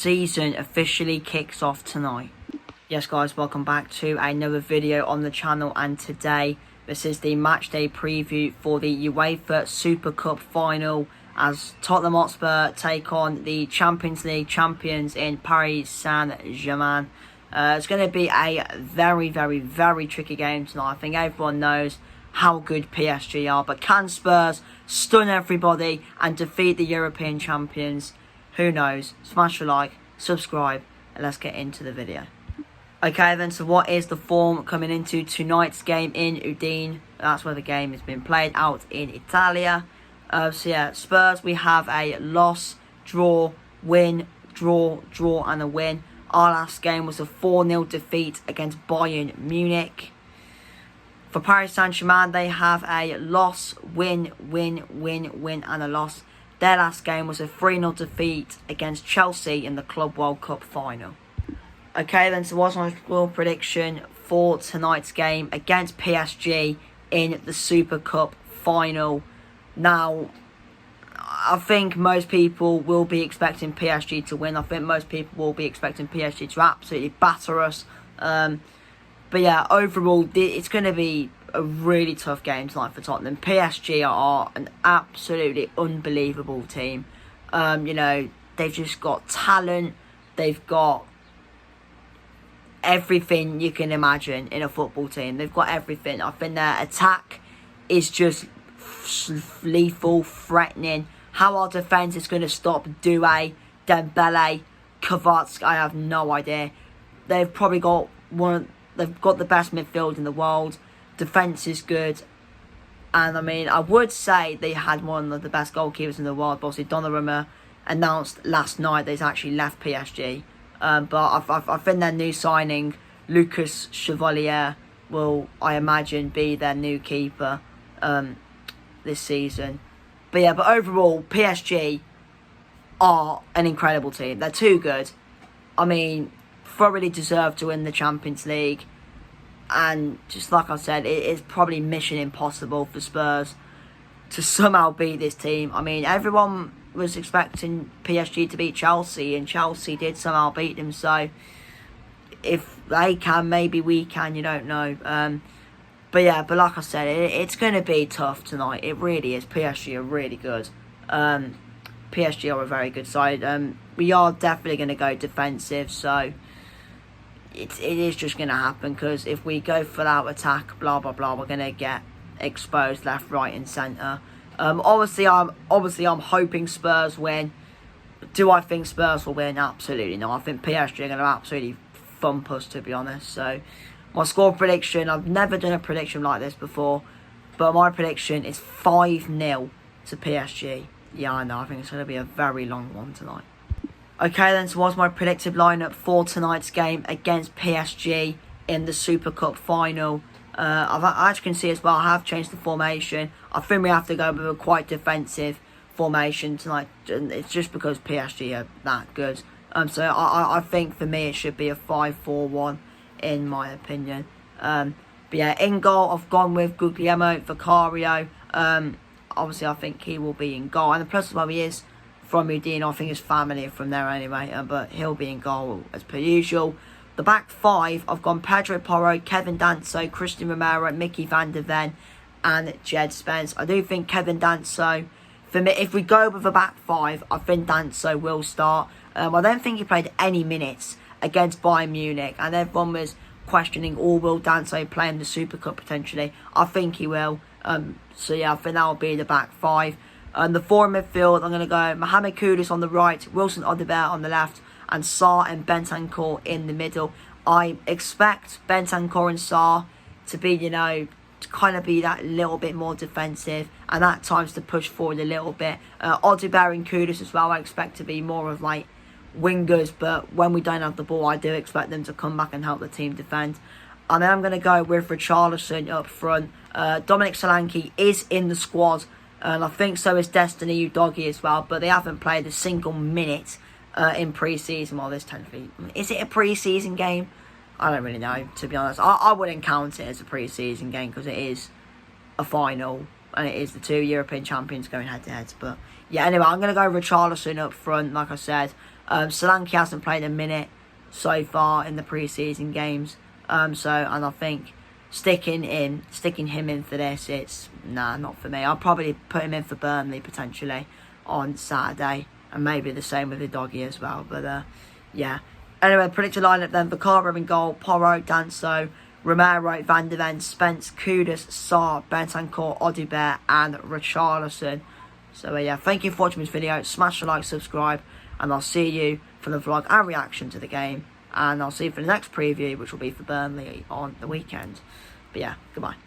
season officially kicks off tonight. Yes guys, welcome back to another video on the channel, and today this is the matchday preview for the UEFA Super Cup final as Tottenham Hotspur take on the Champions League champions in Paris Saint-Germain. It's going to be a very tricky game tonight. I think everyone knows how good PSG are, but can Spurs stun everybody and defeat the European champions? Who knows? Smash a like, subscribe, and let's get into the video. Okay then, so what is the form coming into tonight's game in Udine? That's where the game has been played out in Italia. So yeah, Spurs, we have a loss, draw, win, draw, and a win. Our last game was a 4-0 defeat against Bayern Munich. For Paris Saint-Germain, they have a loss, win, and a loss. Their last game was a 3-0 defeat against Chelsea in the Club World Cup final. Okay then, so what's my score prediction for tonight's game against PSG in the Super Cup final? Now, I think most people will be expecting PSG to win. I think most people will be expecting PSG to absolutely batter us. But yeah, overall, it's going to be a really tough game tonight for Tottenham. PSG are an absolutely unbelievable team. You know, they've just got talent. They've got everything you can imagine in a football team. They've got everything. I think their attack is just lethal, threatening. How our defence is going to stop Doué, Dembele, Kovacs, I have no idea. They've probably got they've got the best midfield in the world. Defence is good. And I mean, I would say they had one of the best goalkeepers in the world. But obviously, Donnarumma announced last night that he's actually left PSG. But I think their new signing, Lucas Chevalier, will, I imagine, be their new keeper this season. But yeah, but overall, PSG are an incredible team. They're too good. I mean, thoroughly deserve to win the Champions League. And just like I said, it is probably mission impossible for Spurs to somehow beat this team. I mean, everyone was expecting PSG to beat Chelsea, and Chelsea did somehow beat them. So if they can, maybe we can. You don't know. But yeah, but like I said, it's going to be tough tonight. It really is. PSG are really good. PSG are a very good side. We are definitely going to go defensive, so it is just going to happen, because if we go full out attack, blah blah blah, we're going to get exposed left, right, and centre. Obviously, I'm hoping Spurs win. Do I think Spurs will win? Absolutely no. I think PSG are going to absolutely thump us, to be honest. So my score prediction, I've never done a prediction like this before, but my prediction is 5-0 to PSG. Yeah, I know. I think it's going to be a very long one tonight. Okay then, so what's my predicted lineup for tonight's game against PSG in the Super Cup final? As you can see as well, I have changed the formation. I think we have to go with a quite defensive formation tonight. It's just because PSG are that good. So I think for me it should be a 5-4-1 in my opinion. But yeah, in goal I've gone with Guglielmo Vicario. Obviously I think he will be in goal, and the plus as well, he is from Udine. I think his family are from there anyway, but he'll be in goal as per usual. The back five, I've gone Pedro Porro, Kevin Danso, Christian Romero, Mickey van der Ven, and Jed Spence. I do think Kevin Danso, for me, if we go with a back five, I think Danso will start. I don't think he played any minutes against Bayern Munich, and everyone was questioning, will Danso play in the Super Cup potentially? I think he will. So yeah, I think that will be the back five. The four in midfield, I'm going to go Mohamed Kudus on the right, Wilson Odobert on the left, and Sarr and Bentancur in the middle. I expect Bentancur and Sarr to be, you know, to kind of be that little bit more defensive, and at times to push forward a little bit. Odobert and Kudus as well, I expect to be more of like wingers, but when we don't have the ball, I do expect them to come back and help the team defend. And then I'm going to go with Richarlison up front. Dominic Solanke is in the squad, and I think so is Destiny Udogie as well, but they haven't played a single minute in pre-season. Well, this technically, is it a pre-season game? I don't really know, to be honest. I wouldn't count it as a pre-season game because it is a final. and it is the 2 European champions going head-to-head. But, yeah, anyway, I'm going to go Richarlison up front, like I said. Solanke hasn't played a minute so far in the pre-season games. And I think sticking him in for this, it's, nah, not for me. I'll probably put him in for Burnley, potentially, on Saturday. And maybe the same with the doggy as well. But, yeah. Anyway, predicted lineup then. Vicario in goal, Porro, Danso, Romero, Van de Ven, Spence, Kudus, Sarr, Bentancur, Odibert, and Richarlison. So, yeah, thank you for watching this video. Smash the like, subscribe, and I'll see you for the vlog and reaction to the game. And I'll see you for the next preview, which will be for Burnley on the weekend. But, yeah, goodbye.